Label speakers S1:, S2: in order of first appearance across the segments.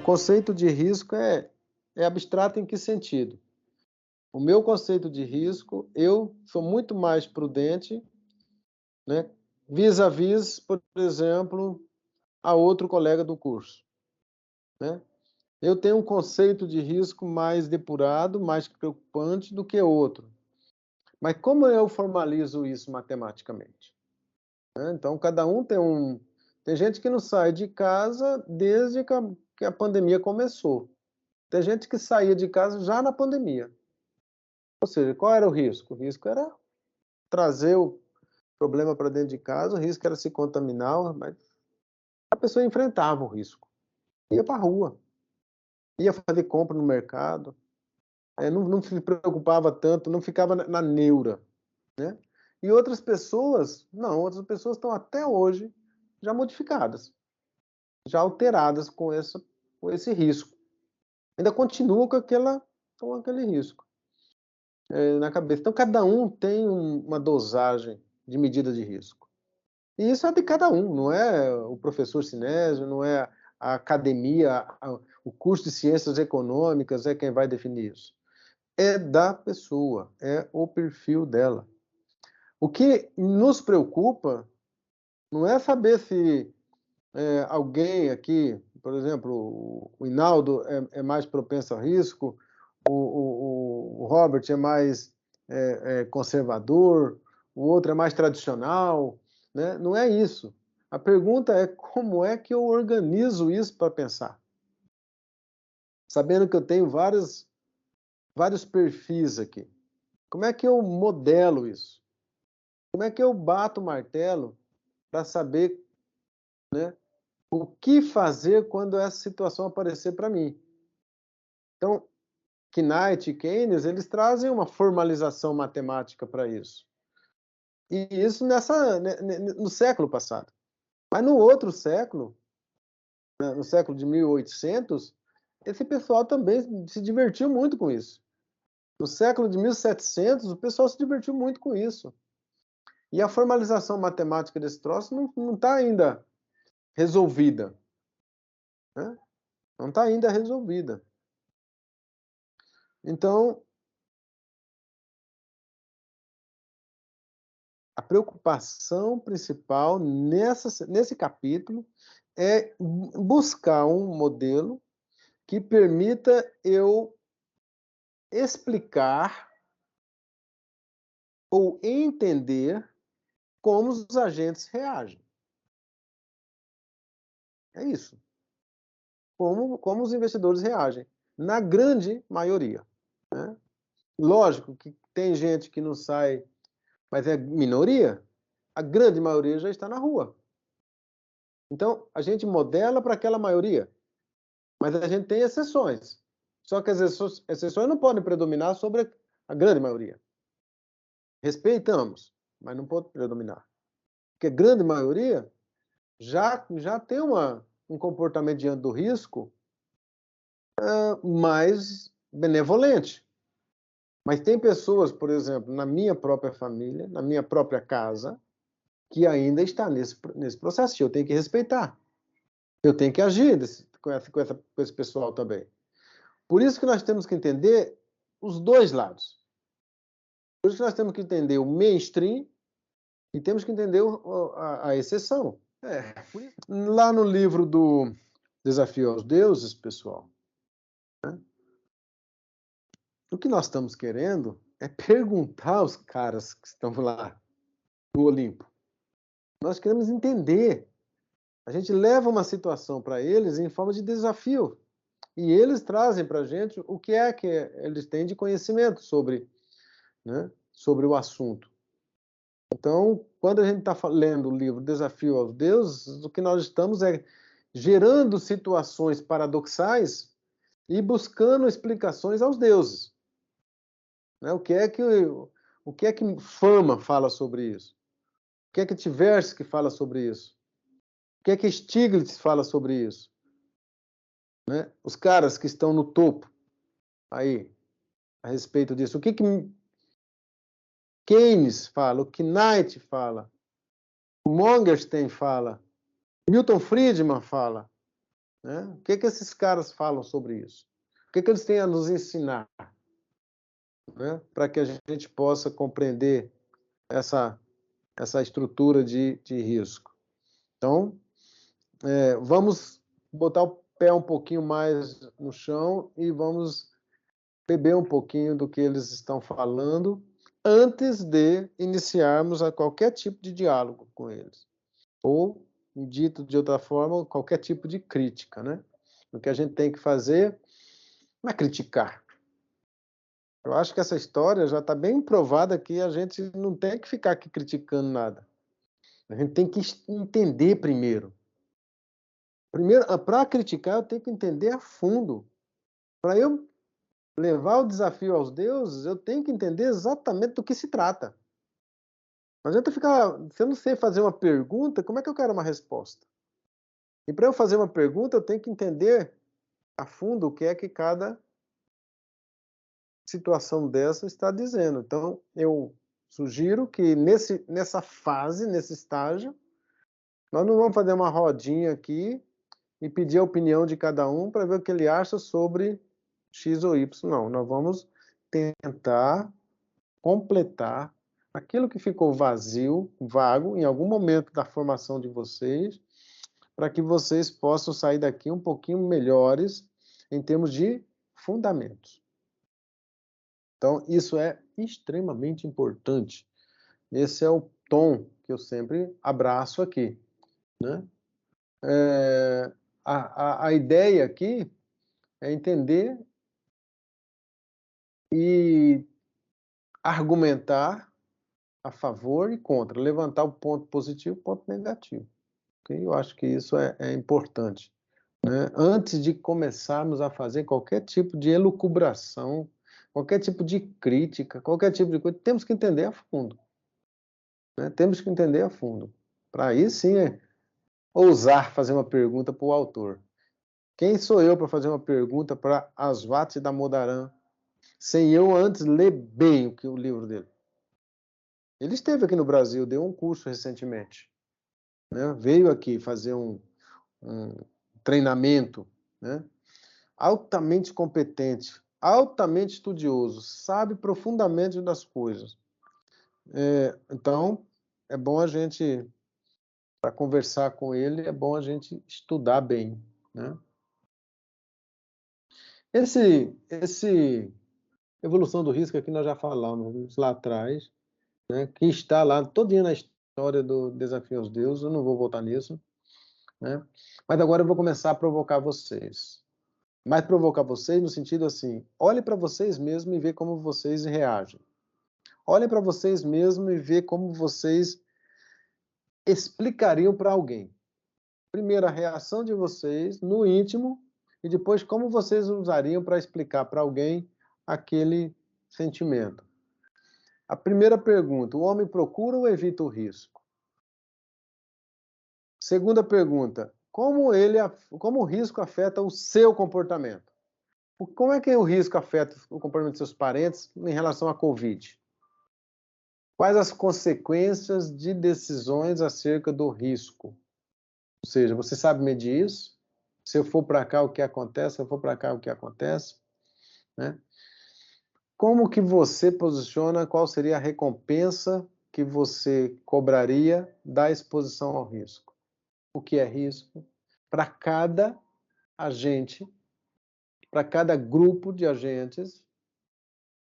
S1: conceito de risco é abstrato em que sentido? O meu conceito de risco, eu sou muito mais prudente, né, vis-à-vis, por exemplo, a outro colega do curso, né? Eu tenho um conceito de risco mais depurado, mais preocupante do que outro. Mas como eu formalizo isso matematicamente? Né? Então, cada um tem um... Tem gente que não sai de casa desde que a pandemia começou. Tem gente que saía de casa já na pandemia. Ou seja, qual era o risco? O risco era trazer o problema para dentro de casa, o risco era se contaminar, mas a pessoa enfrentava o risco. Ia para a rua, ia fazer compra no mercado, não se preocupava tanto, não ficava na neura, né? E outras pessoas, não, outras pessoas estão até hoje já modificadas, já alteradas com esse risco. Ainda continua com aquele risco na cabeça. Então, cada um tem uma dosagem de medida de risco. E isso é de cada um, não é o professor Sinésio, não é a academia, o curso de ciências econômicas é quem vai definir isso. É da pessoa, é o perfil dela. O que nos preocupa não é saber se alguém aqui, por exemplo, o Hinaldo é mais propenso ao risco, o Robert é mais conservador, o outro é mais tradicional, né? Não é isso. A pergunta é como é que eu organizo isso para pensar? Sabendo que eu tenho vários perfis aqui. Como é que eu modelo isso? Como é que eu bato o martelo para saber, né, o que fazer quando essa situação aparecer para mim? Então, Knight e Keynes, eles trazem uma formalização matemática para isso. E isso no século passado. Mas no outro século, né, no século de 1800, esse pessoal também se divertiu muito com isso. No século de 1700, o pessoal se divertiu muito com isso. E a formalização matemática desse troço não está ainda resolvida, né? Não está ainda resolvida. Então, a preocupação principal nesse capítulo é buscar um modelo que permita eu explicar ou entender como os agentes reagem. É isso. Como os investidores reagem, na grande maioria, né? Lógico que tem gente que não sai, mas é minoria. A grande maioria já está na rua. Então, a gente modela para aquela maioria, mas a gente tem exceções. Só que as exceções não podem predominar sobre a grande maioria. Respeitamos, mas não pode predominar. Porque a grande maioria já tem um comportamento diante do risco mais benevolente. Mas tem pessoas, por exemplo, na minha própria família, na minha própria casa, que ainda está nesse processo. Eu tenho que respeitar. Eu tenho que agir com esse pessoal também. Por isso que nós temos que entender os dois lados. Por isso que nós temos que entender o mainstream e temos que entender a exceção. Lá no livro do Desafio aos Deuses, pessoal, né, o que nós estamos querendo é perguntar aos caras que estão lá no Olimpo. Nós queremos entender. A gente leva uma situação para eles em forma de desafio. E eles trazem para a gente o que é que eles têm de conhecimento sobre, né, sobre o assunto. Então, quando a gente está lendo o livro Desafio aos Deuses, o que nós estamos é gerando situações paradoxais e buscando explicações aos deuses. Né? O que é que Fama fala sobre isso? O que é que Tversky fala sobre isso? O que é que Stiglitz fala sobre isso? Né? Os caras que estão no topo aí, a respeito disso. O que Keynes fala, o que Knight fala, o Mongerstein fala, Milton Friedman fala. né? O que esses caras falam sobre isso? O que eles têm a nos ensinar, né? Para que a gente possa compreender essa estrutura de risco. Então, vamos botar o pé um pouquinho mais no chão e vamos beber um pouquinho do que eles estão falando antes de iniciarmos a qualquer tipo de diálogo com eles. Ou, dito de outra forma, qualquer tipo de crítica, né? O que a gente tem que fazer não é criticar. Eu acho que essa história já está bem provada que a gente não tem que ficar aqui criticando nada. A gente tem que entender primeiro. Primeiro, para criticar, eu tenho que entender a fundo. Para eu levar o desafio aos deuses, eu tenho que entender exatamente do que se trata. Não adianta ficar, se eu não sei fazer uma pergunta, como é que eu quero uma resposta? E para eu fazer uma pergunta, eu tenho que entender a fundo o que é que cada situação dessa está dizendo. Então, eu sugiro que nessa fase, nesse estágio, nós não vamos fazer uma rodinha aqui e pedir a opinião de cada um para ver o que ele acha sobre X ou Y. Não, nós vamos tentar completar aquilo que ficou vazio, vago, em algum momento da formação de vocês, para que vocês possam sair daqui um pouquinho melhores em termos de fundamentos. Então, isso é extremamente importante. Esse é o tom que eu sempre abraço aqui, né? A ideia aqui é entender e argumentar a favor e contra, levantar o ponto positivo e o ponto negativo. Okay? Eu acho que isso é importante, né? Antes de começarmos a fazer qualquer tipo de elucubração, qualquer tipo de crítica, qualquer tipo de coisa, temos que entender a fundo. Né? Temos que entender a fundo. Para aí sim ousar fazer uma pergunta para o autor. Quem sou eu para fazer uma pergunta para Aswati Damodaran, sem eu antes ler bem o livro dele? Ele esteve aqui no Brasil, deu um curso recentemente, né? Veio aqui fazer um treinamento, né? Altamente competente, altamente estudioso, sabe profundamente das coisas. Então, é bom a gente, para conversar com ele, é bom a gente estudar bem, né? Esse evolução do risco aqui nós já falamos lá atrás, né? Que está lá todinha na história do Desafio aos Deuses, eu não vou voltar nisso, né? Mas agora eu vou começar a provocar vocês. Mas provocar vocês no sentido assim, olhe para vocês mesmos e vê como vocês reagem. Olhem para vocês mesmos e vê como vocês explicariam para alguém. Primeiro, a reação de vocês no íntimo e depois como vocês usariam para explicar para alguém aquele sentimento. A primeira pergunta, o homem procura ou evita o risco? Segunda pergunta, como o risco afeta o seu comportamento? Como é que o risco afeta o comportamento dos seus parentes em relação à Covid? Quais as consequências de decisões acerca do risco? Ou seja, você sabe medir isso? Se eu for para cá, o que acontece? Se eu for para cá, o que acontece? Né? Como que você posiciona, qual seria a recompensa que você cobraria da exposição ao risco? O que é risco? Para cada agente, para cada grupo de agentes,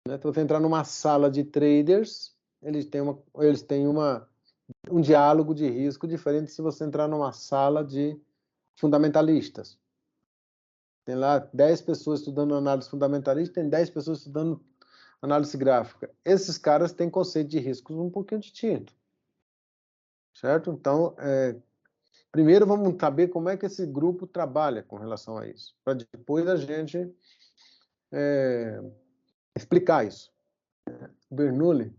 S1: né? Então, você entrar numa sala de traders, eles têm um diálogo de risco diferente se você entrar numa sala de fundamentalistas. Tem lá 10 pessoas estudando análise fundamentalista, tem 10 pessoas estudando análise gráfica. Esses caras têm conceito de riscos um pouquinho distinto. Certo? Então, primeiro vamos saber como é que esse grupo trabalha com relação a isso, para depois a gente explicar isso. Bernoulli,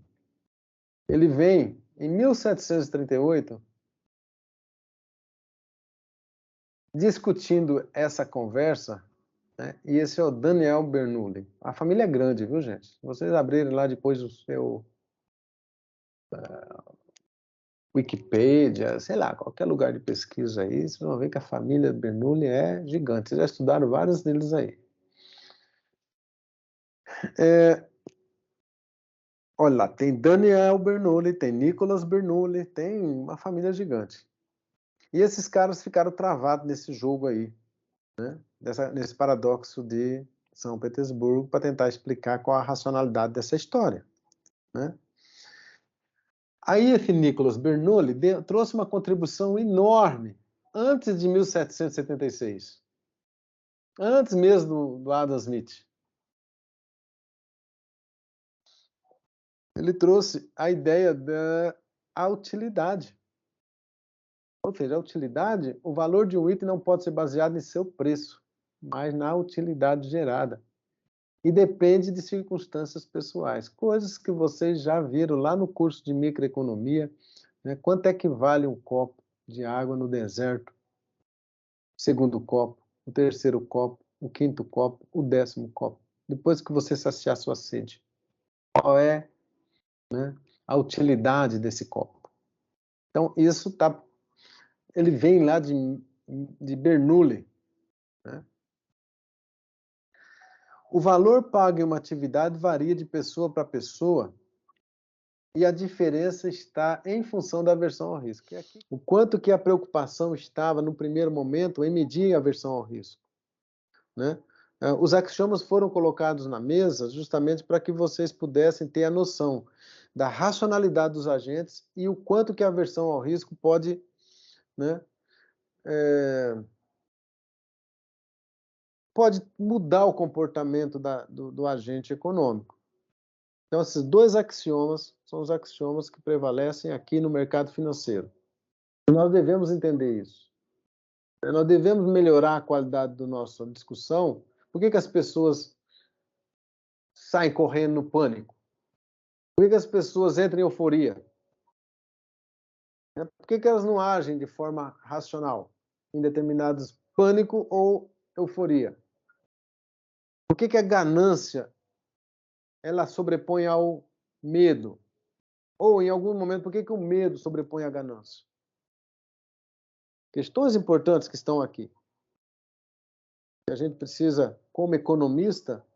S1: ele vem em 1738 discutindo essa conversa, né? E esse é o Daniel Bernoulli. A família é grande, viu, gente? Se vocês abrirem lá depois Wikipédia, sei lá, qualquer lugar de pesquisa aí, vocês vão ver que a família Bernoulli é gigante. Vocês já estudaram vários deles aí. Olha lá, tem Daniel Bernoulli, tem Nicolas Bernoulli, tem uma família gigante. E esses caras ficaram travados nesse jogo aí, né? Nesse paradoxo de São Petersburgo, para tentar explicar qual a racionalidade dessa história, né? Aí esse Nicolas Bernoulli trouxe uma contribuição enorme antes de 1776, antes mesmo do Adam Smith. Ele trouxe a ideia da utilidade. Ou seja, a utilidade, o valor de um item não pode ser baseado em seu preço, mas na utilidade gerada. E depende de circunstâncias pessoais, coisas que vocês já viram lá no curso de microeconomia, né? Quanto é que vale um copo de água no deserto? O segundo copo, o terceiro copo, o quinto copo, o 10º copo. Depois que você saciar sua sede, qual é, né, a utilidade desse copo? Então, isso ele vem lá de Bernoulli, né? O valor pago em uma atividade varia de pessoa para pessoa e a diferença está em função da aversão ao risco. O quanto que a preocupação estava no primeiro momento em medir a aversão ao risco, né? Os axiomas foram colocados na mesa justamente para que vocês pudessem ter a noção da racionalidade dos agentes e o quanto que a aversão ao risco pode, né, pode mudar o comportamento do agente econômico. Então, esses dois axiomas são os axiomas que prevalecem aqui no mercado financeiro. Nós devemos entender isso. Nós devemos melhorar a qualidade da nossa discussão. Por que as pessoas saem correndo no pânico? Por que as pessoas entram em euforia? Por que elas não agem de forma racional em determinados pânico ou euforia? Por que a ganância ela sobrepõe ao medo? Ou, em algum momento, por que o medo sobrepõe a ganância? Questões importantes que estão aqui. A gente precisa, como economista,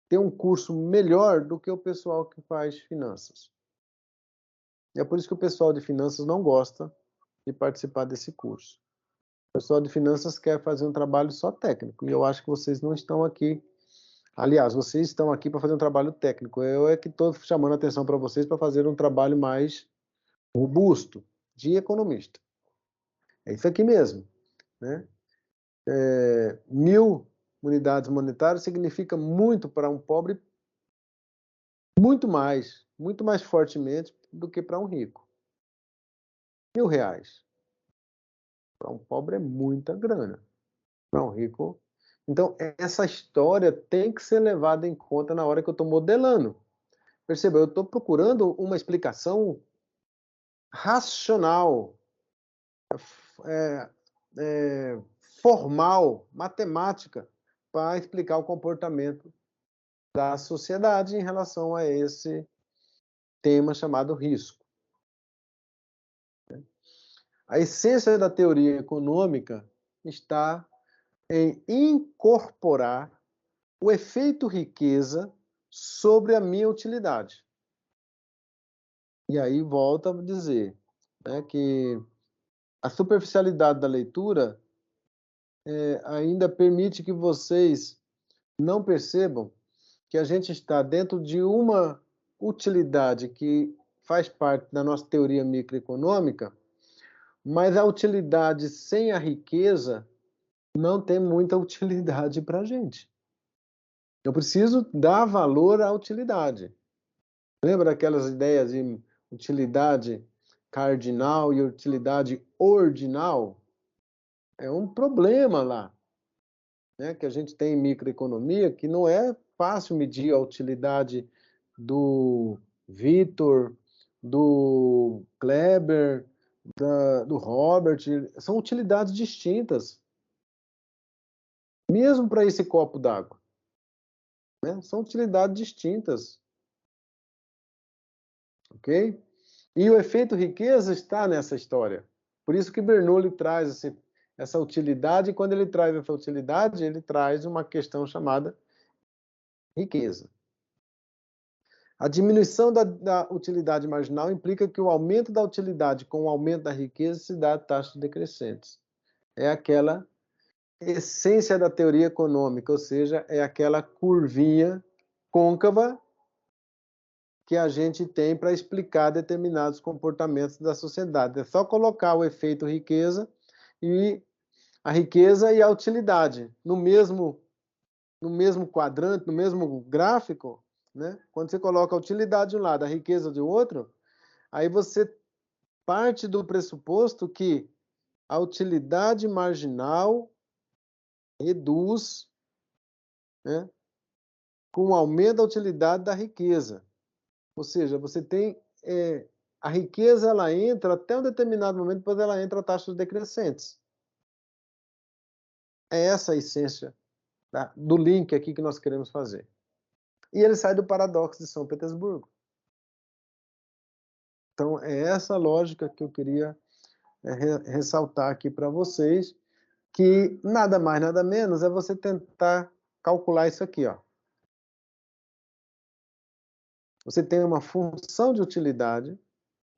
S1: ter um curso melhor do que o pessoal que faz finanças. E é por isso que o pessoal de finanças não gosta de participar desse curso. O pessoal de finanças quer fazer um trabalho só técnico. E eu acho que vocês não estão aqui. Aliás, vocês estão aqui para fazer um trabalho técnico. Eu é que estou chamando a atenção para vocês para fazer um trabalho mais robusto de economista. É isso aqui mesmo, né? 1.000 unidades monetárias significa muito para um pobre, muito mais fortemente do que para um rico. R$ 1.000. Para um pobre é muita grana. Para um rico. Então, essa história tem que ser levada em conta na hora que eu estou modelando. Perceba, eu estou procurando uma explicação racional, é, formal, matemática, para explicar o comportamento da sociedade em relação a esse tema chamado risco. A essência da teoria econômica está em incorporar o efeito riqueza sobre a minha utilidade. E aí volta a dizer, né, que a superficialidade da leitura ainda permite que vocês não percebam que a gente está dentro de uma utilidade que faz parte da nossa teoria microeconômica, mas a utilidade sem a riqueza não tem muita utilidade para a gente. Eu preciso dar valor à utilidade. Lembra daquelas ideias de utilidade cardinal e utilidade ordinal? É um problema lá, né, que a gente tem em microeconomia, que não é fácil medir a utilidade do Vitor, do Kleber, do Robert. São utilidades distintas, mesmo para esse copo d'água, né? São utilidades distintas, ok? E o efeito riqueza está nessa história. Por isso que Bernoulli traz assim, essa utilidade, e quando ele traz essa utilidade, ele traz uma questão chamada riqueza. A diminuição da utilidade marginal implica que o aumento da utilidade com o aumento da riqueza se dá a taxas decrescentes. É aquela essência da teoria econômica, ou seja, é aquela curvinha côncava que a gente tem para explicar determinados comportamentos da sociedade. É só colocar o efeito riqueza e a riqueza e a utilidade no mesmo quadrante, no mesmo gráfico, né? Quando você coloca a utilidade de um lado, a riqueza do outro, aí você parte do pressuposto que a utilidade marginal reduz, né, com o aumento da utilidade da riqueza. Ou seja, você tem a riqueza, ela entra até um determinado momento, depois ela entra a taxas decrescentes. É essa a essência do link aqui que nós queremos fazer. E ele sai do paradoxo de São Petersburgo. Então, é essa lógica que eu queria ressaltar aqui para vocês, que nada mais, nada menos é você tentar calcular isso aqui, ó. Você tem uma função de utilidade,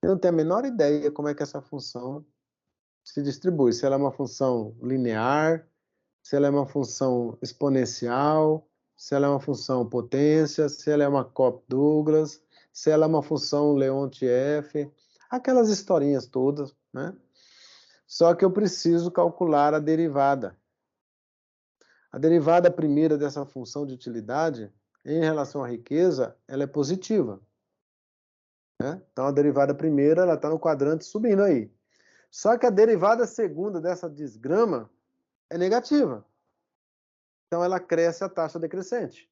S1: você não tem a menor ideia como é que essa função se distribui. Se ela é uma função linear, se ela é uma função exponencial, se ela é uma função potência, se ela é uma Cobb-Douglas, se ela é uma função Leontief, aquelas historinhas todas, né? Só que eu preciso calcular a derivada. A derivada primeira dessa função de utilidade, em relação à riqueza, ela é positiva, né? Então, a derivada primeira, ela está no quadrante subindo aí. Só que a derivada segunda dessa desgrama é negativa. Então, ela cresce a taxa decrescente.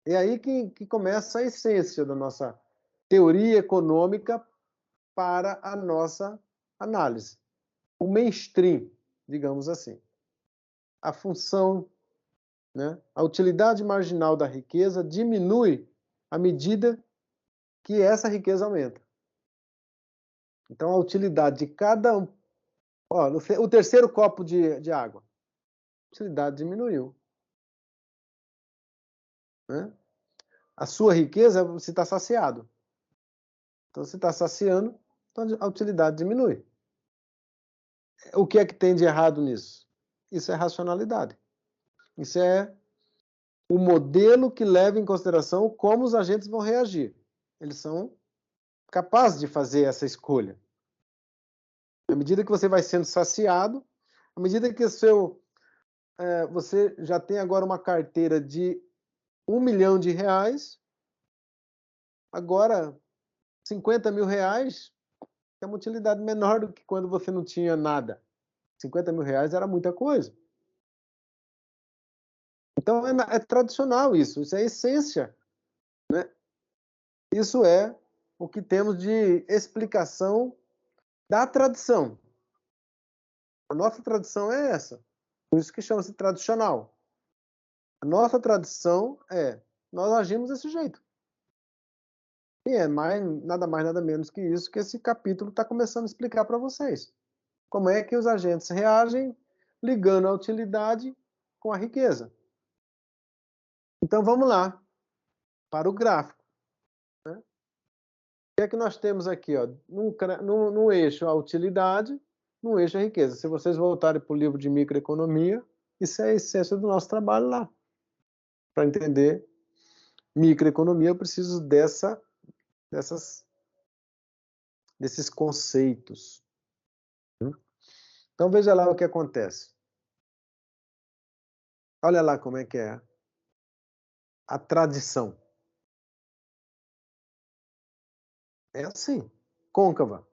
S1: É aí que começa a essência da nossa teoria econômica para a nossa análise. O mainstream, digamos assim. A função, né, a utilidade marginal da riqueza diminui à medida que essa riqueza aumenta. Então, a utilidade de cada um... Ó, o terceiro copo de água. A utilidade diminuiu. Né? A sua riqueza, você está saciado. Então, você está saciando, então a utilidade diminui. O que é que tem de errado nisso? Isso é racionalidade. Isso é o modelo que leva em consideração como os agentes vão reagir. Eles são capazes de fazer essa escolha. À medida que você vai sendo saciado, à medida que você já tem agora uma carteira de R$1 milhão, agora R$50 mil tem uma utilidade menor do que quando você não tinha nada. R$50 mil era muita coisa. Então é tradicional isso é essência, né? Isso é o que temos de explicação da tradição. A nossa tradição é essa, por isso que chama-se tradicional. A nossa tradição nós agimos desse jeito. E é nada mais, nada menos que isso que esse capítulo está começando a explicar para vocês. Como é que os agentes reagem ligando a utilidade com a riqueza. Então vamos lá para o gráfico. Né? O que é que nós temos aqui? Ó? No eixo a utilidade, no eixo a riqueza. Se vocês voltarem para o livro de microeconomia, isso é a essência do nosso trabalho lá. Para entender microeconomia, eu preciso desses conceitos. Então veja lá o que acontece. Olha lá como é que é a tradição. É assim, côncava.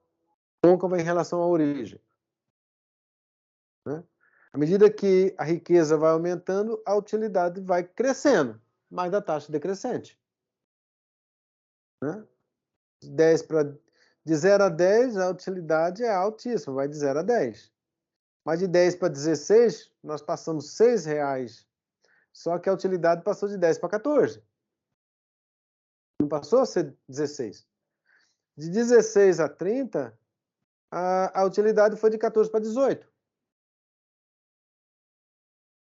S1: Côncava em relação à origem. Né? À medida que a riqueza vai aumentando, a utilidade vai crescendo, mas da taxa decrescente. Né? De 0 a 10, a utilidade é altíssima, vai de 0 a 10. Mas de 10 para 16, nós passamos R$6. Só que a utilidade passou de 10 para 14. Não passou a ser 16. De 16 a 30, a utilidade foi de 14 para 18.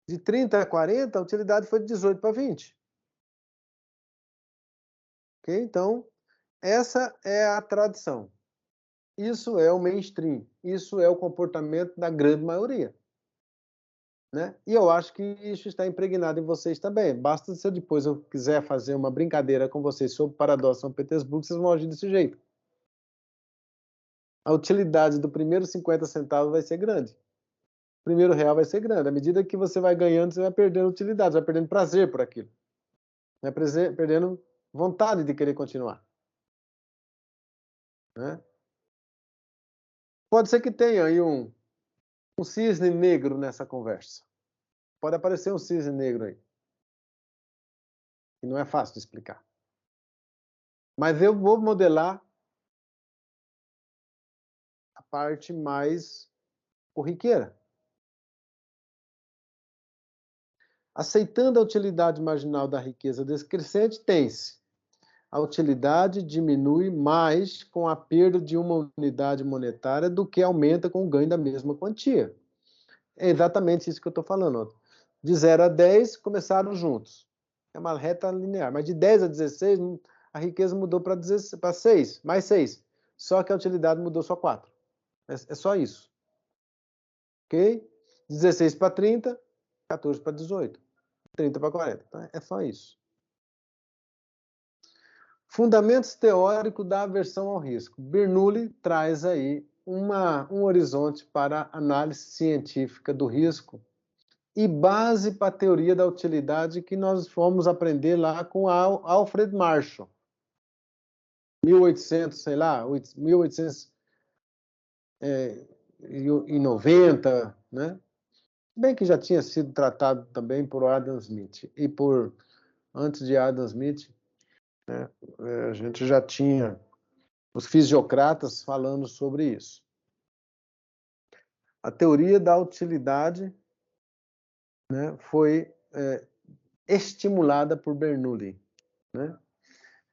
S1: De 30 a 40, a utilidade foi de 18 para 20. Ok? Então, essa é a tradição. Isso é o mainstream. Isso é o comportamento da grande maioria. Né? E eu acho que isso está impregnado em vocês também. Basta se eu depois eu quiser fazer uma brincadeira com vocês sobre o paradoxo de São Petersburgo, vocês vão agir desse jeito. A utilidade do primeiro 50 centavos vai ser grande. O primeiro real vai ser grande. À medida que você vai ganhando, você vai perdendo utilidade, você vai perdendo prazer por aquilo. Vai perdendo vontade de querer continuar. Né? Pode ser que tenha aí um cisne negro nessa conversa. Pode aparecer um cisne negro aí. Que não é fácil de explicar. Mas eu vou modelar a parte mais corriqueira. Aceitando a utilidade marginal da riqueza descrescente, tem-se. A utilidade diminui mais com a perda de uma unidade monetária do que aumenta com o ganho da mesma quantia. É exatamente isso que eu estou falando. De 0 a 10, começaram juntos. É uma reta linear. Mas de 10 a 16, a riqueza mudou para 6, mais 6. Só que a utilidade mudou só 4. É só isso. Ok? 16 para 30, 14 para 18. 30 para 40. Então, é só isso. Fundamentos teóricos da aversão ao risco. Bernoulli traz aí um horizonte para a análise científica do risco e base para a teoria da utilidade que nós fomos aprender lá com Alfred Marshall. 1800, sei lá, 1890, né? Bem que já tinha sido tratado também por Adam Smith e antes de Adam Smith, né, a gente já tinha os fisiocratas falando sobre isso. A teoria da utilidade, né, foi estimulada por Bernoulli. Né?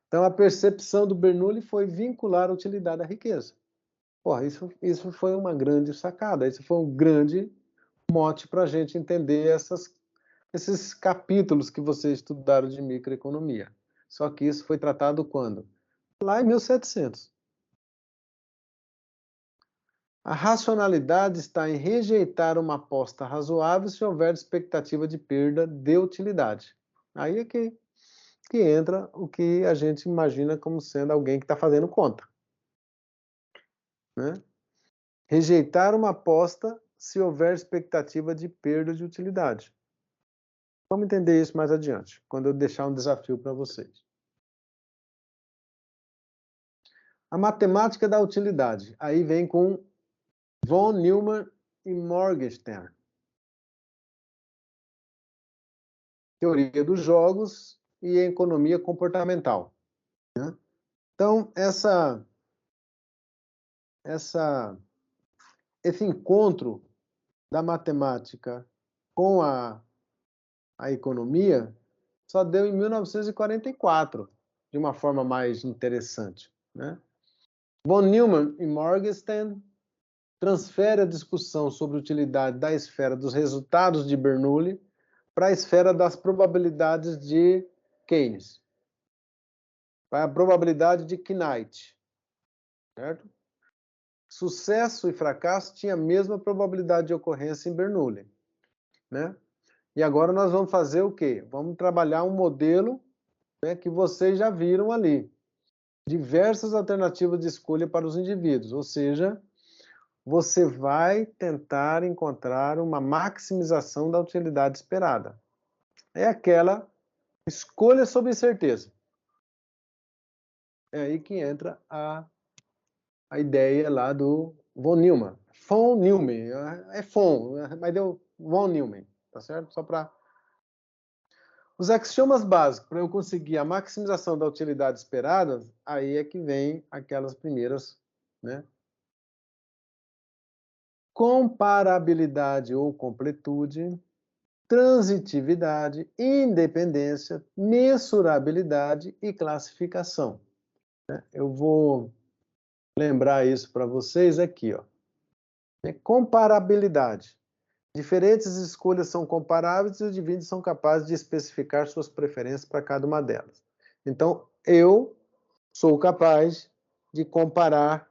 S1: Então, a percepção do Bernoulli foi vincular a utilidade à riqueza. Porra, isso foi uma grande sacada, isso foi um grande mote para a gente entender esses capítulos que vocês estudaram de microeconomia. Só que isso foi tratado quando? Lá em 1700. A racionalidade está em rejeitar uma aposta razoável se houver expectativa de perda de utilidade. Aí é que entra o que a gente imagina como sendo alguém que está fazendo conta. Né? Rejeitar uma aposta se houver expectativa de perda de utilidade. Vamos entender isso mais adiante, quando eu deixar um desafio para vocês. A matemática da utilidade. Aí vem com von Neumann e Morgenstern. Teoria dos jogos e economia comportamental. Né? Então, esse encontro da matemática com a economia só deu em 1944, de uma forma mais interessante. Né? Von Neumann e Morgenstern transfere a discussão sobre utilidade da esfera dos resultados de Bernoulli para a esfera das probabilidades de Keynes, para a probabilidade de Knight, certo? Sucesso e fracasso tinham a mesma probabilidade de ocorrência em Bernoulli, né? E agora nós vamos fazer o quê? Vamos trabalhar um modelo, né, que vocês já viram ali. Diversas alternativas de escolha para os indivíduos, ou seja, você vai tentar encontrar uma maximização da utilidade esperada. É aquela escolha sob incerteza. É aí que entra a ideia lá do von Neumann. Von Neumann, é von, mas deu von Neumann, tá certo? Só para os axiomas básicos, para eu conseguir a maximização da utilidade esperada, aí é que vem aquelas primeiras, né? Comparabilidade ou completude, transitividade, independência, mensurabilidade e classificação. Eu vou lembrar isso para vocês aqui, ó. É comparabilidade. Diferentes escolhas são comparáveis e os indivíduos são capazes de especificar suas preferências para cada uma delas. Então, eu sou capaz de comparar,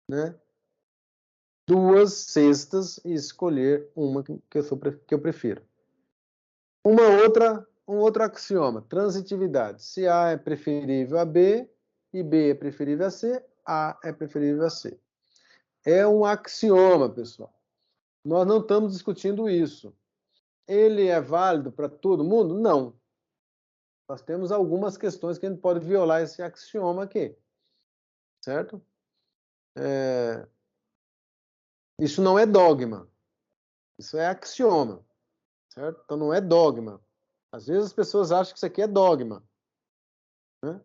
S1: né, duas cestas e escolher uma que eu prefiro. Um outro axioma, transitividade. Se A é preferível a B e B é preferível a C, A é preferível a C. É um axioma, pessoal. Nós não estamos discutindo isso. Ele é válido para todo mundo? Não. Nós temos algumas questões que a gente pode violar esse axioma aqui. Certo? Isso não é dogma. Isso é axioma. Certo? Então não é dogma. Às vezes as pessoas acham que isso aqui é dogma. Né?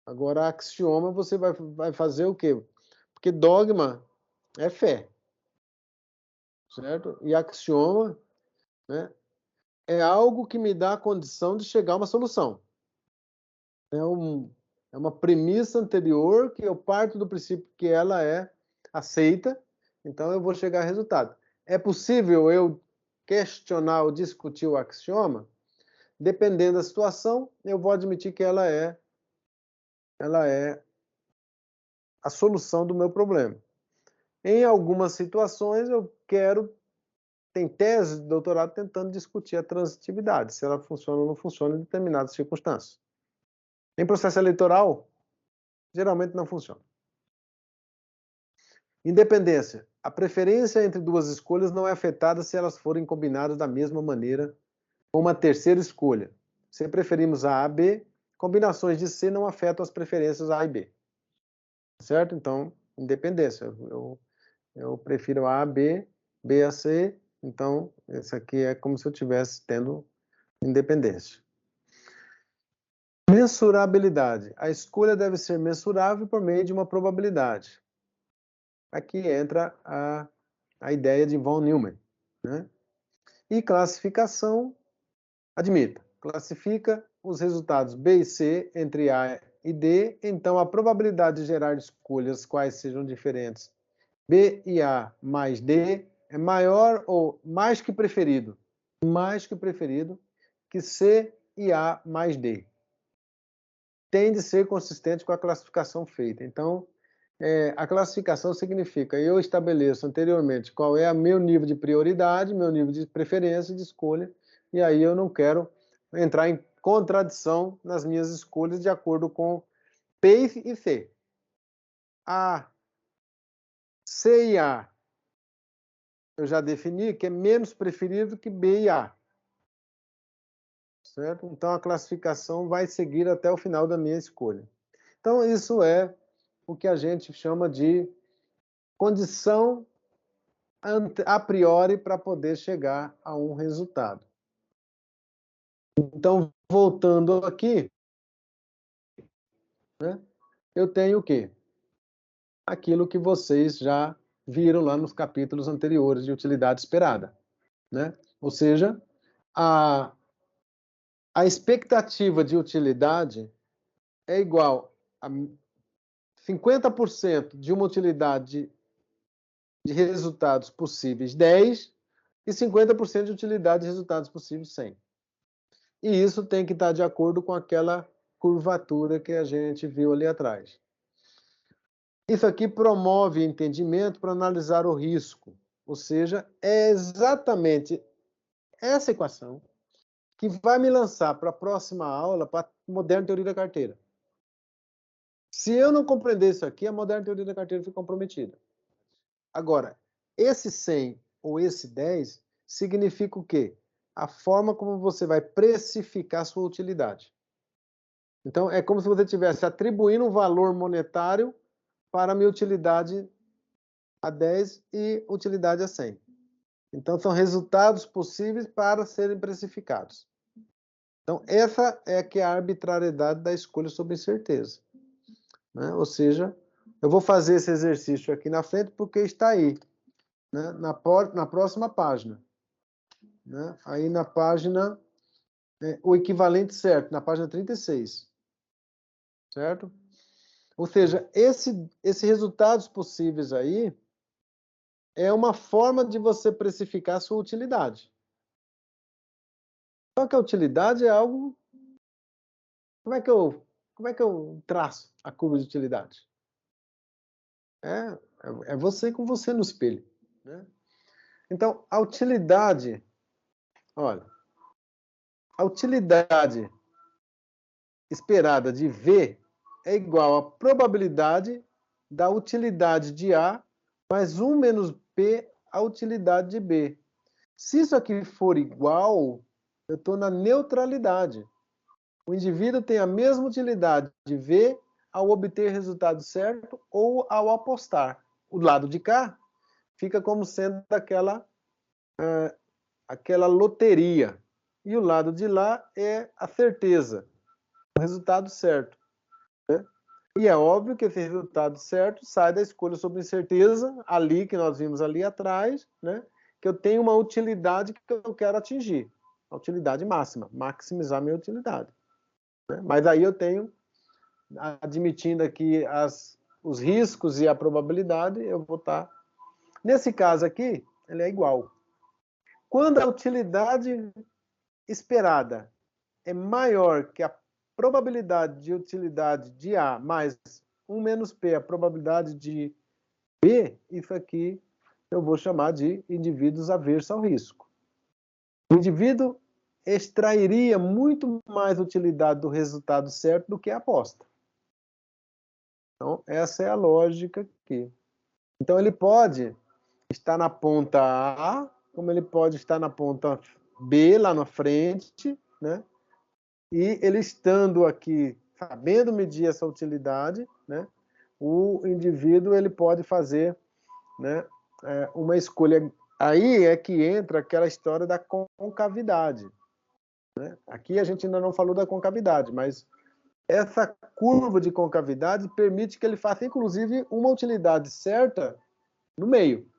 S1: Agora, axioma, você vai fazer o quê? Porque dogma é fé. Certo? E axioma, né, é algo que me dá a condição de chegar a uma solução. É uma premissa anterior que eu parto do princípio que ela é aceita, então eu vou chegar a resultado. É possível eu questionar ou discutir o axioma? Dependendo da situação, eu vou admitir que ela é a solução do meu problema. Em algumas situações, tem tese de doutorado tentando discutir a transitividade, se ela funciona ou não funciona em determinadas circunstâncias. Em processo eleitoral, geralmente não funciona. Independência. A preferência entre duas escolhas não é afetada se elas forem combinadas da mesma maneira com uma terceira escolha. Se preferimos A a B, combinações de C não afetam as preferências A e B. Certo? Então, independência. Eu prefiro A a B, B a C, então esse aqui é como se eu estivesse tendo independência. Mensurabilidade. A escolha deve ser mensurável por meio de uma probabilidade. Aqui entra a ideia de von Neumann. Né? E classificação, admita, classifica os resultados B e C entre A e D, então a probabilidade de gerar escolhas quais sejam diferentes B e A mais D é maior ou mais que preferido que C e A mais D. Tem de ser consistente com a classificação feita. Então, a classificação significa eu estabeleço anteriormente qual é o meu nível de prioridade, meu nível de preferência, de escolha, e aí eu não quero entrar em contradição nas minhas escolhas de acordo com P e C. A, C e A, eu já defini que é menos preferido que B e A. Certo? Então, a classificação vai seguir até o final da minha escolha. Então, isso é o que a gente chama de condição a priori para poder chegar a um resultado. Então, voltando aqui, né, eu tenho o quê? Aquilo que vocês já viram lá nos capítulos anteriores de utilidade esperada. Né? Ou seja, a expectativa de utilidade é igual a 50% de uma utilidade de resultados possíveis 10 e 50% de utilidade de resultados possíveis 100. E isso tem que estar de acordo com aquela curvatura que a gente viu ali atrás. Isso aqui promove entendimento para analisar o risco. Ou seja, é exatamente essa equação que vai me lançar para a próxima aula para a moderna teoria da carteira. Se eu não compreender isso aqui, a moderna teoria da carteira fica comprometida. Agora, esse 100 ou esse 10 significa o quê? A forma como você vai precificar sua utilidade. Então, é como se você estivesse atribuindo um valor monetário para a minha utilidade a 10 e utilidade a 100. Então, são resultados possíveis para serem precificados. Então, essa é que é a arbitrariedade da escolha sob incerteza. Né? Ou seja, eu vou fazer esse exercício aqui na frente porque está aí, né? na próxima página. Né? Aí na página, o equivalente certo, na página 36. Certo? Ou seja, esses resultados possíveis aí é uma forma de você precificar a sua utilidade. Só que a utilidade é algo... Como é que eu traço a curva de utilidade? É, é você com você no espelho, né? Então, a utilidade, olha, a utilidade esperada de V é igual à probabilidade da utilidade de A mais 1 menos P a utilidade de B. Se isso aqui for igual, eu estou na neutralidade. O indivíduo tem a mesma utilidade de V ao obter resultado certo ou ao apostar. O lado de cá fica como sendo aquela loteria. E o lado de lá é a certeza, o resultado certo. Né? E é óbvio que esse resultado certo sai da escolha sobre incerteza, ali que nós vimos ali atrás, né? Que eu tenho uma utilidade que eu quero atingir, a utilidade máxima, maximizar minha utilidade. Né? Mas aí eu tenho, admitindo aqui os riscos e a probabilidade, eu vou estar... Nesse caso aqui, ele é igual. Quando a utilidade esperada é maior que a probabilidade de utilidade de A mais 1 menos P, a probabilidade de B, isso aqui eu vou chamar de indivíduos aversos ao risco. O indivíduo extrairia muito mais utilidade do resultado certo do que a aposta. Então, essa é a lógica aqui. Então, ele pode estar na ponta A, como ele pode estar na ponta B, lá na frente, né? E ele estando aqui, sabendo medir essa utilidade, né? O indivíduo ele pode fazer, né, uma escolha. Aí é que entra aquela história da concavidade. Né? Aqui a gente ainda não falou da concavidade, mas essa curva de concavidade permite que ele faça, inclusive, uma utilidade certa no meio.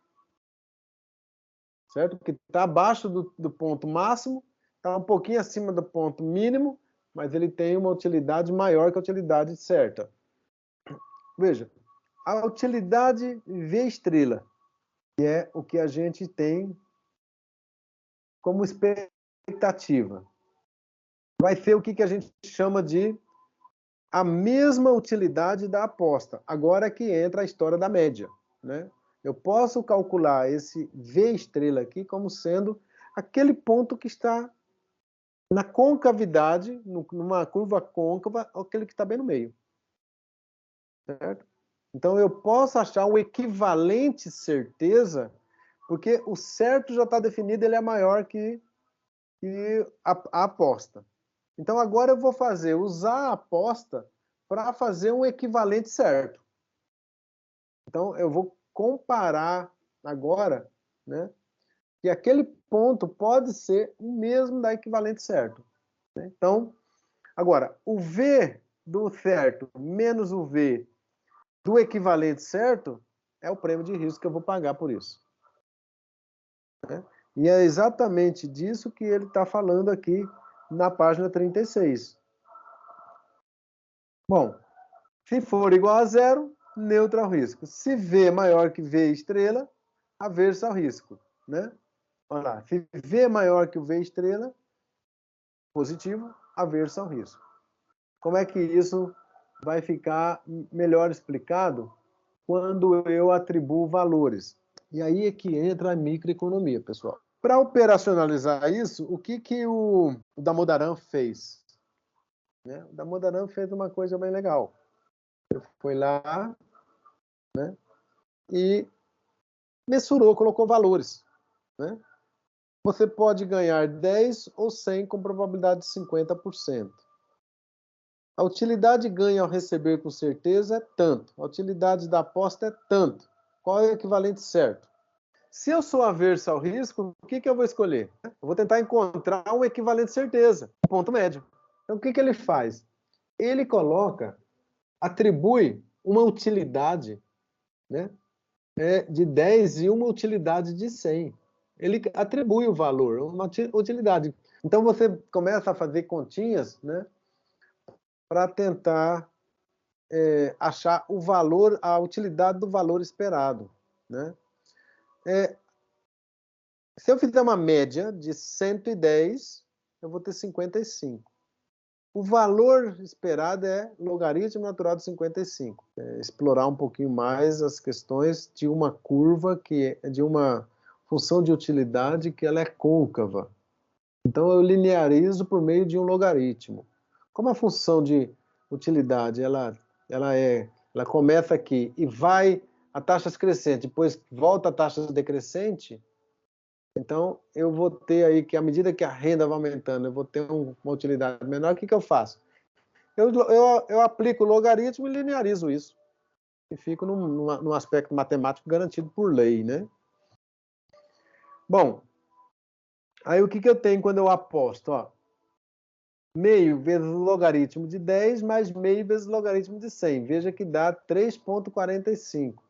S1: Certo? Porque está abaixo do ponto máximo, está um pouquinho acima do ponto mínimo, mas ele tem uma utilidade maior que a utilidade certa. Veja, a utilidade V estrela, que é o que a gente tem como expectativa, vai ser o que a gente chama de a mesma utilidade da aposta. Agora é que entra a história da média, né? Eu posso calcular esse V estrela aqui como sendo aquele ponto que está na concavidade, numa curva côncava, aquele que está bem no meio. Certo? Então eu posso achar um equivalente certeza, porque o certo já está definido, ele é maior que a aposta. Então agora eu vou usar a aposta para fazer um equivalente certo. Então eu vou comparar agora, né, que aquele ponto pode ser o mesmo da equivalente certo. Né? Então, agora, o V do certo menos o V do equivalente certo é o prêmio de risco que eu vou pagar por isso. Né? E é exatamente disso que ele está falando aqui na página 36. Bom, se for igual a zero, neutro ao risco. Se V é maior que V estrela, averso ao risco. Né? Olha lá, se V é maior que o V estrela, positivo, averso ao risco. Como é que isso vai ficar melhor explicado? Quando eu atribuo valores. E aí é que entra a microeconomia, pessoal. Para operacionalizar isso, o que o Damodaran fez? Né? O Damodaran fez uma coisa bem legal. Ele foi lá, né, e mensurou, colocou valores. Né? Você pode ganhar 10 ou 100 com probabilidade de 50%. A utilidade ganha ao receber com certeza é tanto. A utilidade da aposta é tanto. Qual é o equivalente certo? Se eu sou averso ao risco, o que eu vou escolher? Eu vou tentar encontrar um equivalente certeza, um ponto médio. Então, o que ele faz? Ele atribui uma utilidade, né, de 10 e uma utilidade de 100. Ele atribui o valor, uma utilidade. Então, você começa a fazer continhas, né, para tentar achar o valor, a utilidade do valor esperado, né? Se eu fizer uma média de 110, eu vou ter 55. O valor esperado é logaritmo natural de 55. Explorar um pouquinho mais as questões de uma curva, de uma função de utilidade que ela é côncava. Então, eu linearizo por meio de um logaritmo. Como a função de utilidade ela começa aqui e vai a taxas crescentes, depois volta a taxas decrescente, então eu vou ter aí que, à medida que a renda vai aumentando, eu vou ter uma utilidade menor. O que eu faço? Eu aplico o logaritmo e linearizo isso. E fico num aspecto matemático garantido por lei, né? Bom, aí o que eu tenho quando eu aposto? Ó, meio vezes o logaritmo de 10 mais meio vezes o logaritmo de 100. Veja que dá 3,45.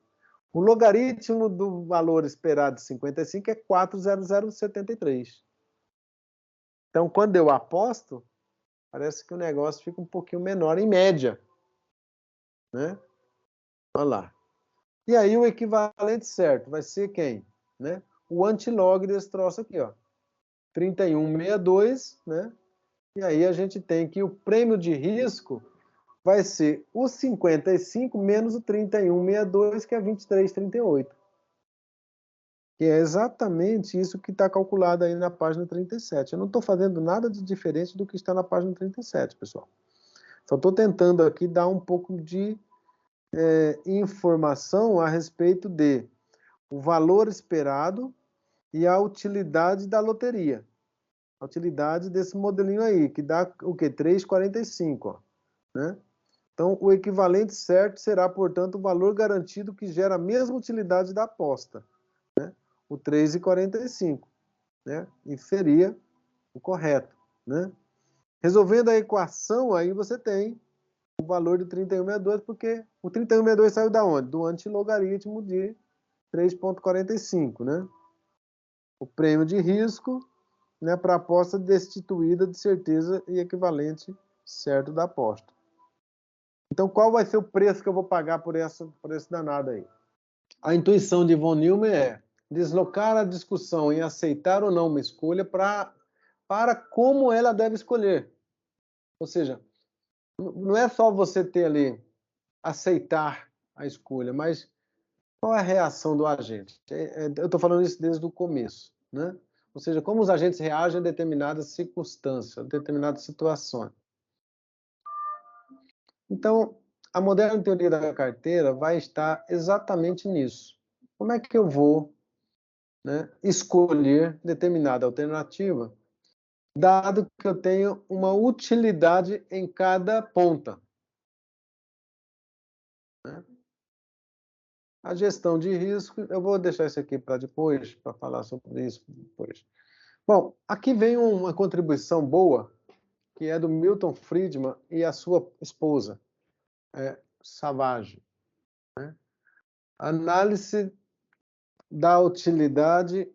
S1: O logaritmo do valor esperado de 55 é 4,0073. Então, quando eu aposto, parece que o negócio fica um pouquinho menor em média, né? Olha lá. E aí o equivalente certo vai ser quem? Né? O antilog desse troço aqui, ó. 31,62, né? E aí a gente tem que o prêmio de risco vai ser o 55 menos o 31,62, que é 23,38. Que é exatamente isso que está calculado aí na página 37. Eu não estou fazendo nada de diferente do que está na página 37, pessoal. Só estou tentando aqui dar um pouco de informação a respeito de o valor esperado e a utilidade da loteria. A utilidade desse modelinho aí, que dá o quê? 3,45, ó, né? Então, o equivalente certo será, portanto, o valor garantido que gera a mesma utilidade da aposta, né? O 3,45, né? E seria o correto, né? Resolvendo a equação, aí você tem o valor de 31,62, porque o 31,62 saiu da onde? Do antilogaritmo de 3,45, né? O prêmio de risco, né, para aposta destituída de certeza e equivalente certo da aposta. Então, qual vai ser o preço que eu vou pagar por esse danado aí? A intuição de von Neumann é deslocar a discussão em aceitar ou não uma escolha para como ela deve escolher. Ou seja, não é só você ter ali aceitar a escolha, mas qual é a reação do agente? Eu estou falando isso desde o começo, né? Ou seja, como os agentes reagem a determinadas circunstâncias, a determinadas situações. Então, a moderna teoria da carteira vai estar exatamente nisso. Como é que eu vou, né, escolher determinada alternativa, dado que eu tenho uma utilidade em cada ponta, né? A gestão de risco, eu vou deixar isso aqui para depois, para falar sobre isso depois. Bom, aqui vem uma contribuição boa, que é do Milton Friedman e a sua esposa, Savage, né? Análise da utilidade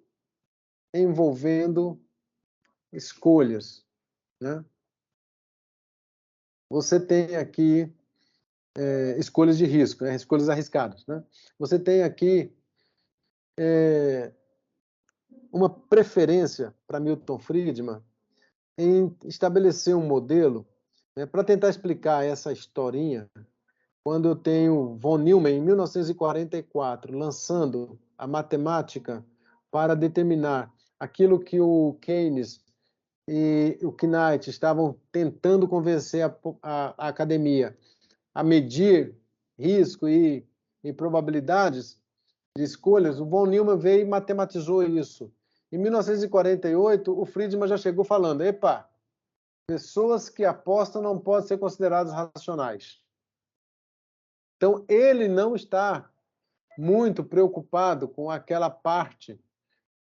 S1: envolvendo escolhas, né? Você tem aqui escolhas de risco, né? Escolhas arriscadas, né? Você tem aqui uma preferência para Milton Friedman em estabelecer um modelo, né, para tentar explicar essa historinha. Quando eu tenho von Neumann, em 1944, lançando a matemática para determinar aquilo que o Keynes e o Knight estavam tentando convencer a academia a medir risco e probabilidades de escolhas, o von Neumann veio e matematizou isso. Em 1948, o Friedman já chegou falando, epa, pessoas que apostam não podem ser consideradas racionais. Então, ele não está muito preocupado com aquela parte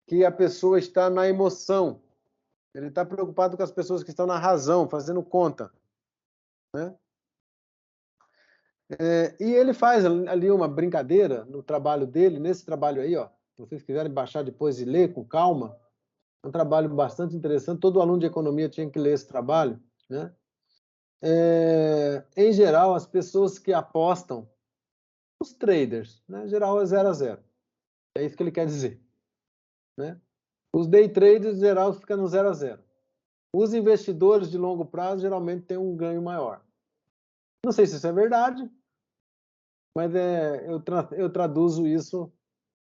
S1: que a pessoa está na emoção. Ele está preocupado com as pessoas que estão na razão, fazendo conta, né? E ele faz ali uma brincadeira no trabalho dele, nesse trabalho aí, ó. Se vocês quiserem baixar depois e ler com calma, é um trabalho bastante interessante. Todo aluno de economia tinha que ler esse trabalho, né? em geral, as pessoas que apostam, os traders, né? Em geral é 0 a 0. É isso que ele quer dizer, né? Os day traders, em geral, ficam no 0 a 0. Os investidores de longo prazo, geralmente, têm um ganho maior. Não sei se isso é verdade, mas eu traduzo isso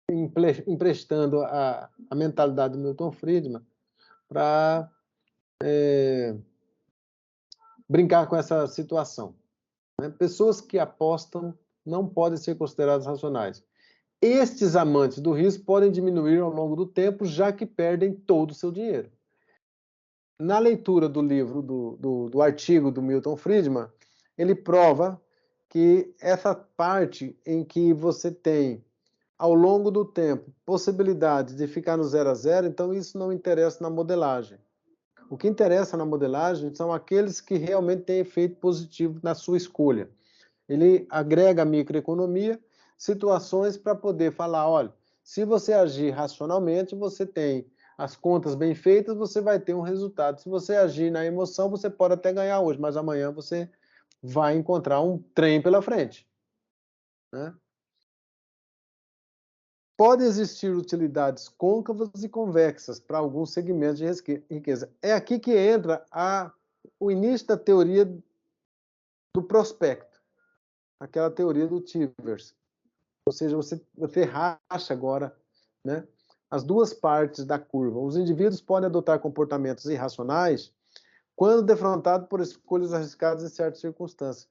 S1: emprestando a mentalidade do Milton Friedman para brincar com essa situação, né? Pessoas que apostam não podem ser consideradas racionais. Estes amantes do risco podem diminuir ao longo do tempo, já que perdem todo o seu dinheiro. Na leitura do livro, do artigo do Milton Friedman, ele prova que essa parte em que você tem, ao longo do tempo, possibilidade de ficar no 0 a 0, então isso não interessa na modelagem. O que interessa na modelagem são aqueles que realmente têm efeito positivo na sua escolha. Ele agrega a microeconomia, situações para poder falar, olha, se você agir racionalmente, você tem as contas bem feitas, você vai ter um resultado. Se você agir na emoção, você pode até ganhar hoje, mas amanhã você vai encontrar um trem pela frente, né? Podem existir utilidades côncavas e convexas para alguns segmentos de riqueza. É aqui que entra o início da teoria do prospecto, aquela teoria do Tivers. Ou seja, você racha agora, né, as duas partes da curva. Os indivíduos podem adotar comportamentos irracionais quando defrontados por escolhas arriscadas em certas circunstâncias.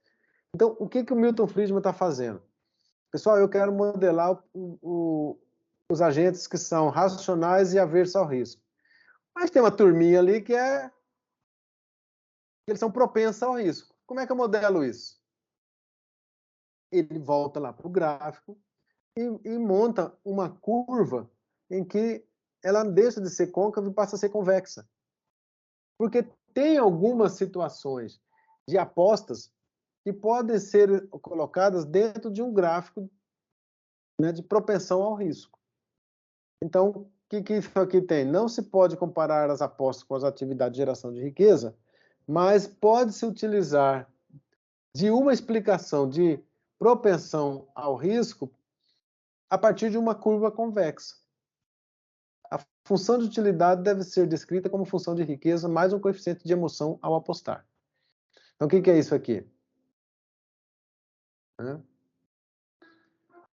S1: Então, o que o Milton Friedman está fazendo? Pessoal, eu quero modelar os agentes que são racionais e aversos ao risco. Mas tem uma turminha ali que eles são propensos ao risco. Como é que eu modelo isso? Ele volta lá para o gráfico e monta uma curva em que ela deixa de ser côncava e passa a ser convexa. Porque tem algumas situações de apostas que podem ser colocadas dentro de um gráfico, né, de propensão ao risco. Então, o que isso aqui tem? Não se pode comparar as apostas com as atividades de geração de riqueza, mas pode-se utilizar de uma explicação de propensão ao risco a partir de uma curva convexa. A função de utilidade deve ser descrita como função de riqueza mais um coeficiente de emoção ao apostar. Então, o que é isso aqui?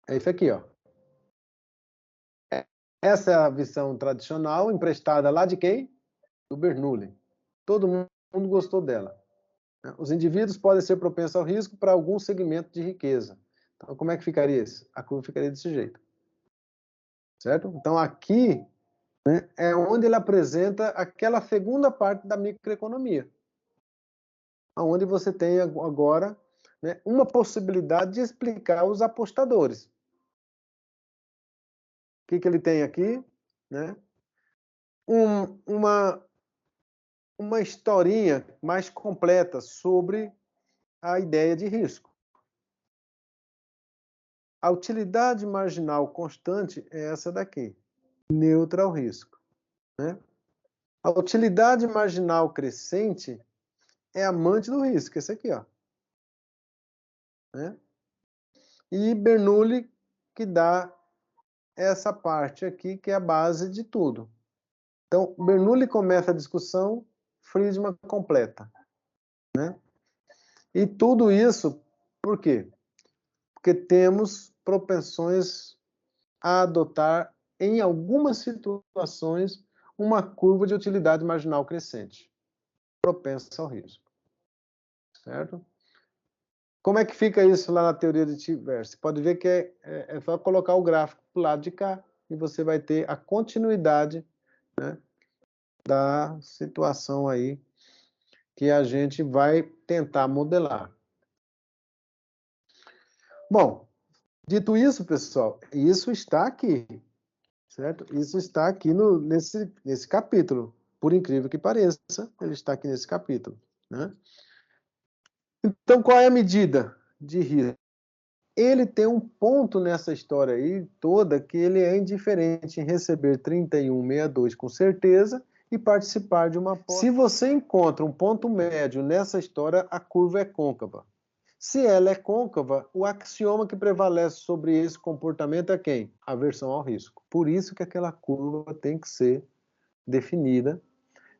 S1: É isso aqui, ó. Essa é a visão tradicional, emprestada lá de quem? Do Bernoulli. Todo mundo gostou dela. Os indivíduos podem ser propensos ao risco para algum segmento de riqueza. Então, como é que ficaria isso? A curva ficaria desse jeito. Certo? Então, aqui, né, é onde ele apresenta aquela segunda parte da microeconomia, onde você tem agora, né, uma possibilidade de explicar os apostadores. O que ele tem aqui? Né? Uma historinha mais completa sobre a ideia de risco. A utilidade marginal constante é essa daqui, neutra ao risco, né? A utilidade marginal crescente é amante do risco, esse aqui, ó, né? E Bernoulli que dá essa parte aqui, que é a base de tudo. Então, Bernoulli começa a discussão, Friedman completa, né? E tudo isso, por quê? Porque temos propensões a adotar, em algumas situações, uma curva de utilidade marginal crescente, propensa ao risco. Certo? Como é que fica isso lá na teoria de Tivers? Você pode ver que é só colocar o gráfico para o lado de cá e você vai ter a continuidade, né, da situação aí que a gente vai tentar modelar. Bom, dito isso, pessoal, isso está aqui, certo? Isso está aqui nesse capítulo. Por incrível que pareça, ele está aqui nesse capítulo, né? Então, qual é a medida de risco? Ele tem um ponto nessa história aí toda que ele é indiferente em receber 31,62 com certeza e participar de uma aposta. Se você encontra um ponto médio nessa história, a curva é côncava. Se ela é côncava, o axioma que prevalece sobre esse comportamento é quem? Aversão ao risco. Por isso que aquela curva tem que ser definida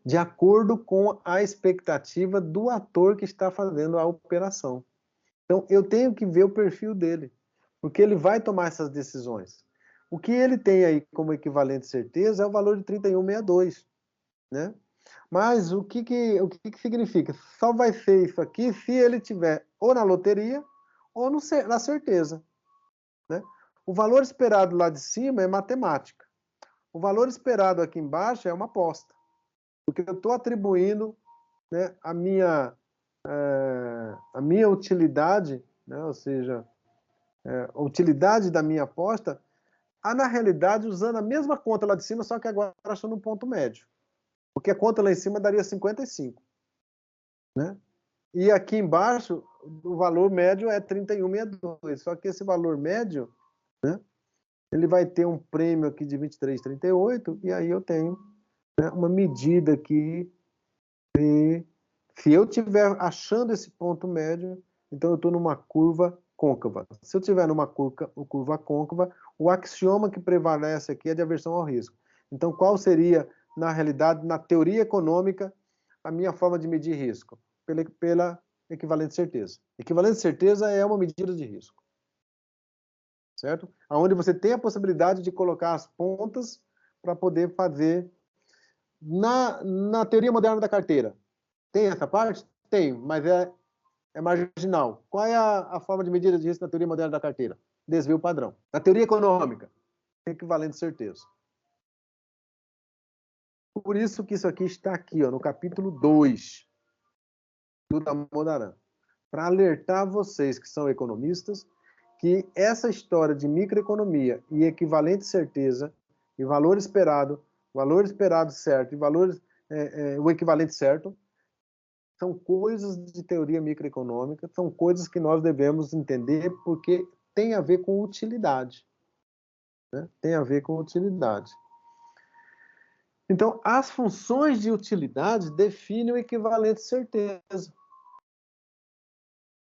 S1: de acordo com a expectativa do ator que está fazendo a operação. Então, eu tenho que ver o perfil dele, porque ele vai tomar essas decisões. O que ele tem aí como equivalente certeza é o valor de 31,62, né? Mas o que significa? Só vai ser isso aqui se ele tiver ou na loteria ou na certeza, né? O valor esperado lá de cima é matemática. O valor esperado aqui embaixo é uma aposta. Porque eu estou atribuindo, né, a minha utilidade, né, ou seja, a utilidade da minha aposta, na realidade, usando a mesma conta lá de cima, só que agora achando um ponto médio. Porque a conta lá em cima daria 55. Né? E aqui embaixo, o valor médio é 31,62. Só que esse valor médio, né, ele vai ter um prêmio aqui de 23,38, e aí eu tenho, né, uma medida aqui de... Se eu estiver achando esse ponto médio, então eu estou numa curva côncava. Se eu estiver numa curva côncava, o axioma que prevalece aqui é de aversão ao risco. Então, qual seria, na realidade, na teoria econômica, a minha forma de medir risco? Pela equivalente certeza. Equivalente certeza é uma medida de risco. Certo? Onde você tem a possibilidade de colocar as pontas para poder fazer... Na teoria moderna da carteira, tem essa parte? Tem, mas é marginal. Qual é a forma de medida de risco na teoria moderna da carteira? Desvio padrão. Na teoria econômica, equivalente certeza. Por isso que isso aqui está aqui, ó, no capítulo 2 do Damodaran. Para alertar vocês que são economistas, que essa história de microeconomia e equivalente certeza, e valor esperado certo, e o equivalente certo, são coisas de teoria microeconômica, são coisas que nós devemos entender porque tem a ver com utilidade. Né? Tem a ver com utilidade. Então, as funções de utilidade definem o equivalente certeza.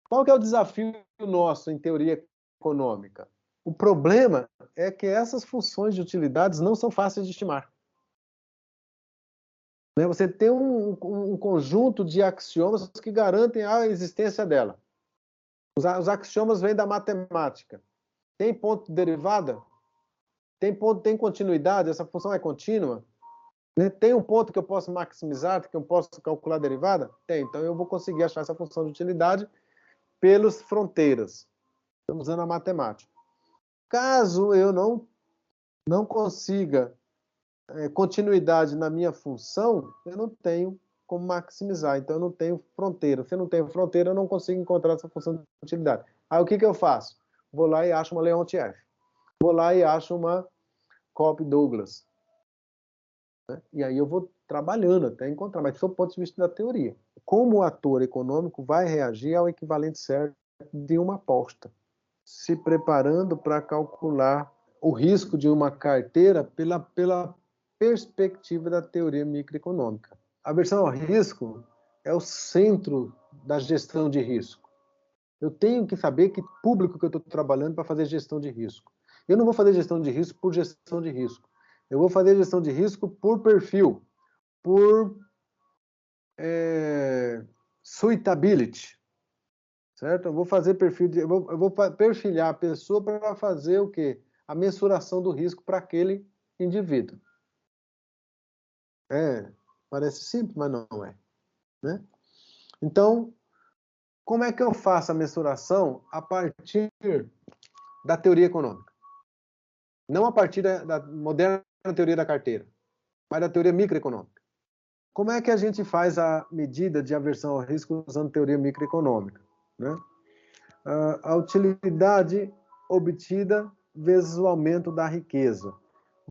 S1: Qual que é o desafio nosso em teoria econômica? O problema é que essas funções de utilidades não são fáceis de estimar. Você tem um conjunto de axiomas que garantem a existência dela. Os axiomas vêm da matemática. Tem ponto de derivada? Tem continuidade? Essa função é contínua? Tem um ponto que eu posso maximizar, que eu posso calcular a derivada? Tem. Então eu vou conseguir achar essa função de utilidade pelas fronteiras. Estamos usando a matemática. Caso eu não consiga continuidade na minha função, eu não tenho como maximizar. Então eu não tenho fronteira. Se eu não tenho fronteira, eu não consigo encontrar essa função de utilidade. Aí o que eu faço? Vou lá e acho uma Leontief. Vou lá e acho uma Cobb-Douglas. Né? E aí eu vou trabalhando até encontrar, mas do ponto de vista da teoria. Como o ator econômico vai reagir ao equivalente certo de uma aposta? Se preparando para calcular o risco de uma carteira pela perspectiva da teoria microeconômica. A aversão ao risco é o centro da gestão de risco. Eu tenho que saber que público que eu estou trabalhando para fazer gestão de risco. Eu não vou fazer gestão de risco por gestão de risco. Eu vou fazer gestão de risco por perfil, por suitability, certo? Eu vou fazer eu vou perfilhar a pessoa para fazer o quê? A mensuração do risco para aquele indivíduo. Parece simples, mas não é, né? Então, como é que eu faço a mensuração a partir da teoria econômica? Não a partir da moderna teoria da carteira, mas da teoria microeconômica. Como é que a gente faz a medida de aversão ao risco usando teoria microeconômica? Né? A utilidade obtida vezes o aumento da riqueza.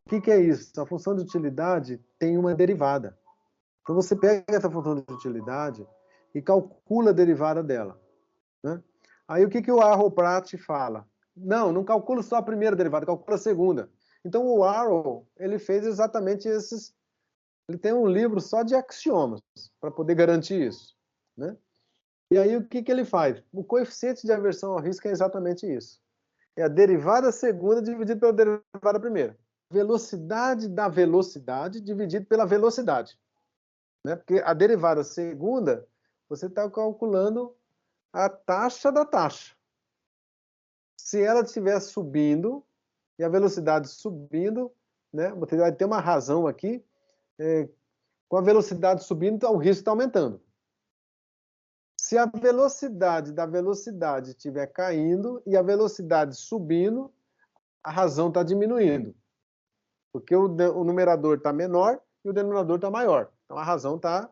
S1: O que é isso? A função de utilidade tem uma derivada. Então você pega essa função de utilidade e calcula a derivada dela. Né? Aí o que o Arrow-Pratt fala? Não calcula só a primeira derivada, calcula a segunda. Então o Arrow, ele fez exatamente Ele tem um livro só de axiomas para poder garantir isso, né? E aí o que ele faz? O coeficiente de aversão ao risco é exatamente isso. É a derivada segunda dividida pela derivada primeira. Velocidade da velocidade dividido pela velocidade, né? Porque a derivada segunda, você está calculando a taxa da taxa. Se ela estiver subindo, e a velocidade subindo, né? Você vai ter uma razão aqui, com a velocidade subindo, então o risco está aumentando. Se a velocidade da velocidade estiver caindo e a velocidade subindo, a razão está diminuindo. Porque o numerador está menor e o denominador está maior. Então a razão está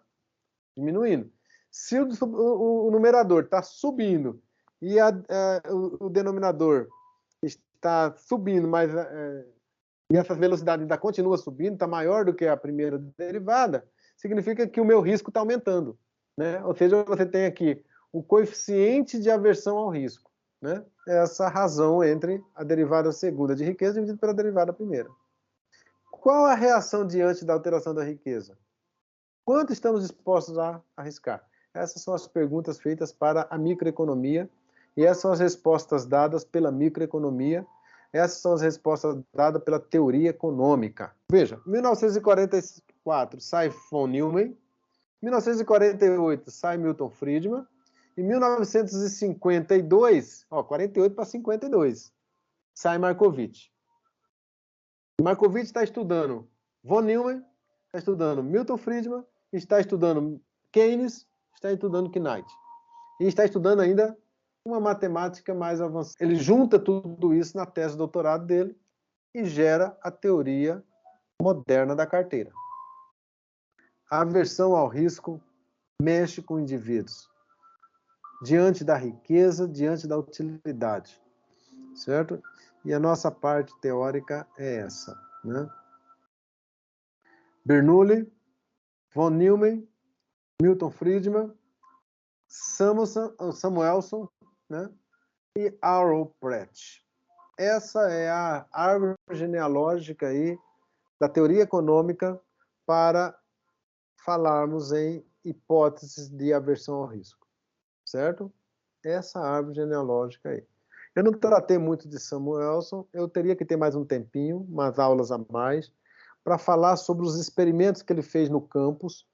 S1: diminuindo. Se o numerador está subindo e o denominador está subindo, mas e essa velocidade ainda continua subindo, está maior do que a primeira derivada, significa que o meu risco está aumentando, né? Ou seja, você tem aqui o coeficiente de aversão ao risco, né? Essa razão entre a derivada segunda de riqueza dividida pela derivada primeira. Qual a reação diante da alteração da riqueza? Quanto estamos dispostos a arriscar? Essas são as perguntas feitas para a microeconomia e essas são as respostas dadas pela microeconomia. Essas são as respostas dadas pela teoria econômica. Veja, 1944 sai von Neumann, 1948 sai Milton Friedman, em 1952, 48 para 52, sai Markowitz. Markowitz está estudando von Neumann, está estudando Milton Friedman, está estudando Keynes, está estudando Knight. E está estudando ainda uma matemática mais avançada. Ele junta tudo isso na tese de doutorado dele e gera a teoria moderna da carteira. A aversão ao risco mexe com indivíduos diante da riqueza, diante da utilidade, certo? E a nossa parte teórica é essa, né? Bernoulli, von Neumann, Milton Friedman, Samuelson, né? E Arrow Pratt. Essa é a árvore genealógica aí da teoria econômica para falarmos em hipóteses de aversão ao risco, certo? Essa árvore genealógica aí. Eu não tratei muito de Samuelson, eu teria que ter mais um tempinho, umas aulas a mais, para falar sobre os experimentos que ele fez no campus,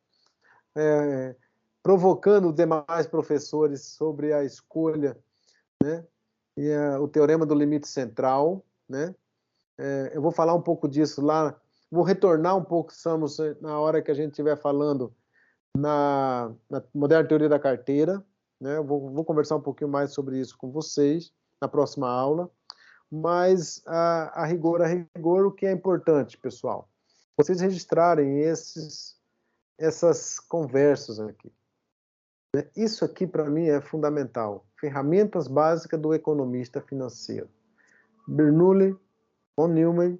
S1: provocando os demais professores sobre a escolha, né? E o teorema do limite central, né? Eu vou falar um pouco disso lá, vou retornar um pouco, Samuelson, na hora que a gente estiver falando na moderna teoria da carteira, né? Eu vou conversar um pouquinho mais sobre isso com vocês na próxima aula, mas a rigor, o que é importante, pessoal? Vocês registrarem essas conversas aqui. Isso aqui, para mim, é fundamental. Ferramentas básicas do economista financeiro. Bernoulli, von Neumann,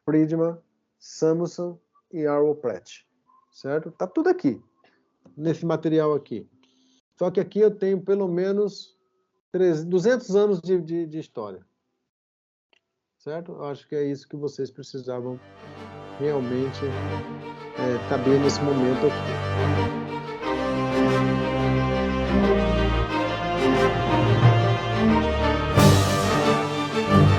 S1: Friedman, Samuelson e Arrow Pratt. Certo? Tá tudo aqui, nesse material aqui. Só que aqui eu tenho pelo menos 200 anos de história. Certo? Eu acho que é isso que vocês precisavam realmente saber nesse momento aqui.